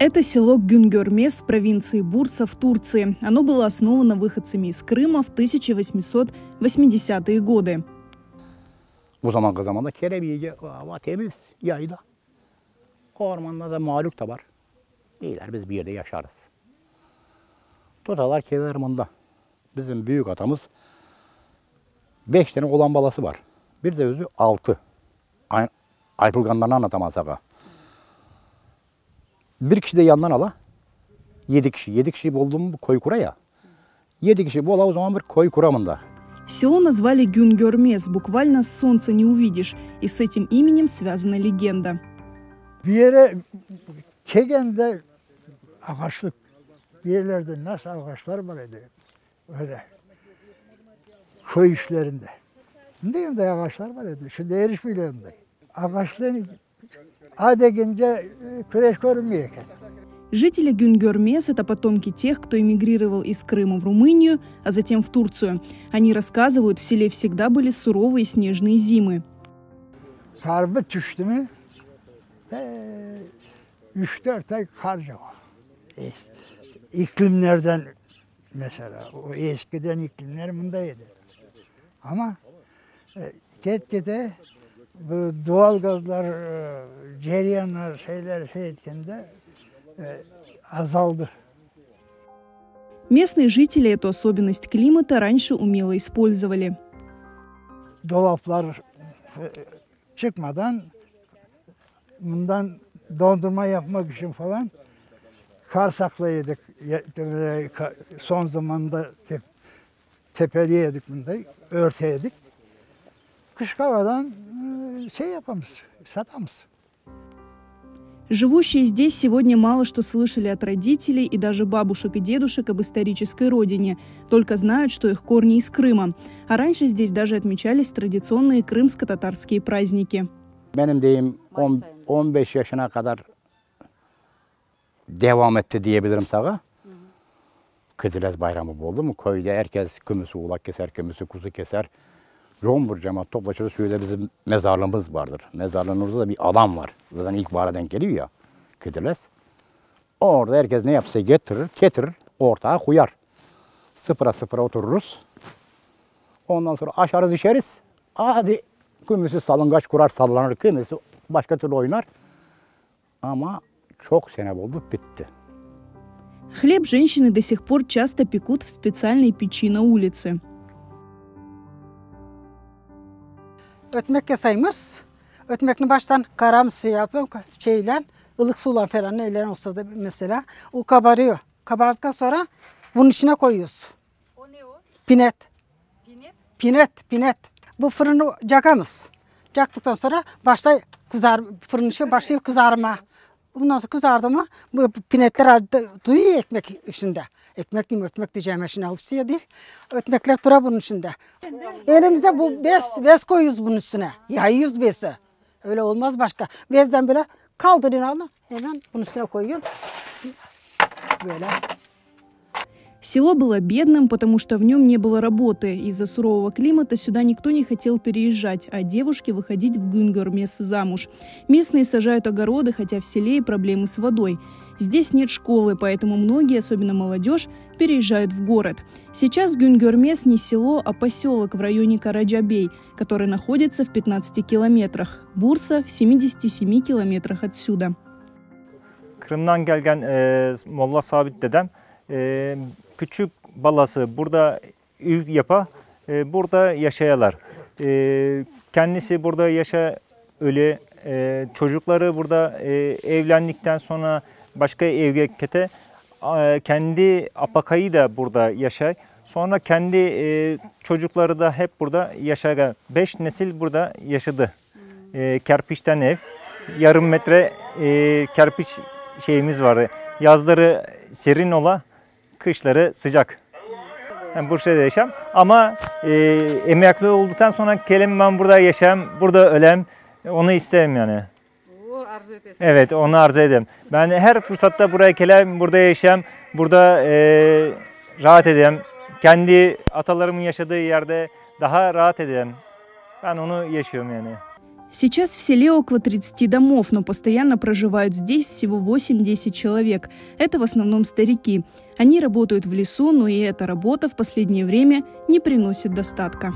Это село Güngörmes в провинции Бурса в Турции. Оно было основано выходцами из Крыма в 1880-е годы. Bu zamanda Kelebeği hava temiz, yayla. Ormanda da mağlup da var. İyiler biz bir yerde yaşarız. Tutalar Kelebeği'nde. Bizim büyük atamız 5 tane oğlan balası var. Bir de özü 6. Aytılganlarını anlatamazsak. Bir kişi de yandan ala. 7 kişi. 7 kişi oldu mu koy kura ya. 7 kişi bu ola o zaman bir koy kuramında. Село назвали Güngörmes, буквально с солнца не увидишь, и с этим именем связана легенда. Bir yere Kegen'de ağaçlık, bir yerlerde nasıl ağaçlar var idi, öyle köy işlerinde. Şimdi de ağaçlar var idi, şimdi erişmiyorlar. Ağaçların adegince güneş görünmüyor. Жители Güngörmes – это потомки тех, кто эмигрировал из Крыма в Румынию, а затем в Турцию. Они рассказывают, в селе всегда были суровые снежные зимы. Kar düştü mü, 3-4 ay kar yağar. İklimlerden mesela, o eskiden iklimler bundaydı. Ama gitgide bu doğal gazlar, cereyanlar, şey etkende azaldı. Местные жители эту особенность климата раньше умело использовали. Dolaplar çıkmadan bundan dondurma yapmak için falan kar saklayıyorduk. Son zamanda tepeliyorduk bunda, örteydik. Kış havadan şey yapamız, satamız. Живущие здесь сегодня мало что слышали от родителей и даже бабушек и дедушек об исторической родине, только знают, что их корни из Крыма. А раньше здесь даже отмечались традиционные крымско-татарские праздники. Benim deyim 15 yaşına kadar devam etti diyebilirim sana. Kızılaz bayramı oldu mu? Köyde herkes kümüsü ulak keser, kümüsü kuzu keser. Yoğun bir cemaat toplaşır. Şöyle bizim mezarlığımız vardır. Mezarlığımızda da bir adam var. Zaten ilkbahara denk geliyor ya. Kızılaz. Orada herkes ne yapsa getirir, ortağa koyar. Sıfıra otururuz. Ondan sonra aşarız içeriz. Hadi kümüsü salıngaç kurar, sallanır. Kümüsü başka türlü oynar. Ama çok sene oldu, bitti. Хлеб женщины до сих пор часто пекут в специальной печи на улице. Ötmek yasaymış. Ötmekini baştan karam suyu yapıyorum. Şeyle, ılık sular falan neyler olsa da mesela. O kabarıyor. Kabardıktan sonra bunun içine koyuyoruz. O ne o? Pinet. Pinet? Pinet. Bu fırını yakamız. Yaktıktan sonra başta fırının içi başlıyor kızarma. Bundan sonra kızardı mı bu pinetler duyuyor ekmek içinde. Ekmek değil mi? Ötmek diyeceğim şimdi alıştı ya değil. Ötmekler dura bunun içinde. Elimize bu bez koyuyoruz bunun üstüne. Yayıyoruz bezi. Öyle olmaz başka. Bezden böyle kaldırın hemen bunun üstüne koyuyorsun. Böyle. Село было бедным, потому что в нем не было работы. Из-за сурового климата сюда никто не хотел переезжать, а девушки выходить в Güngörmes замуж. Местные сажают огороды, хотя в селе и проблемы с водой. Здесь нет школы, поэтому многие, особенно молодежь, переезжают в город. Сейчас Güngörmes не село, а поселок в районе Караджабей, который находится в 15 километрах. Бурса в 77 километрах отсюда. Kırım'dan gelgen Molla Sabit dedem küçük balası burada ev yapa, burada yaşayalar. Kendisi burada öyle, çocukları burada evlendikten sonra başka evye kete, kendi apakayı da burada yaşay. Sonra kendi çocukları da hep burada yaşar. 5 nesil burada yaşadı. Kerpiçten ev, yarım metre kerpiç şeyimiz vardı. Yazları serin ola, kışları sıcak. Yani Bursa'da yaşam. Ama emekli olduktan sonra kelim ben burada yaşam, burada ölem. Onu istemem yani. Arzu edesin. Evet, onu arzu edeyim. Ben her fırsatta buraya gelem, burada yaşam, burada rahat edeyim. Kendi atalarımın yaşadığı yerde daha rahat edeyim. Ben onu yaşıyorum yani. Сейчас в селе около 30 домов, но постоянно проживают здесь всего 8-10 человек. Это в основном старики. Они работают в лесу, но и эта работа в последнее время не приносит достатка.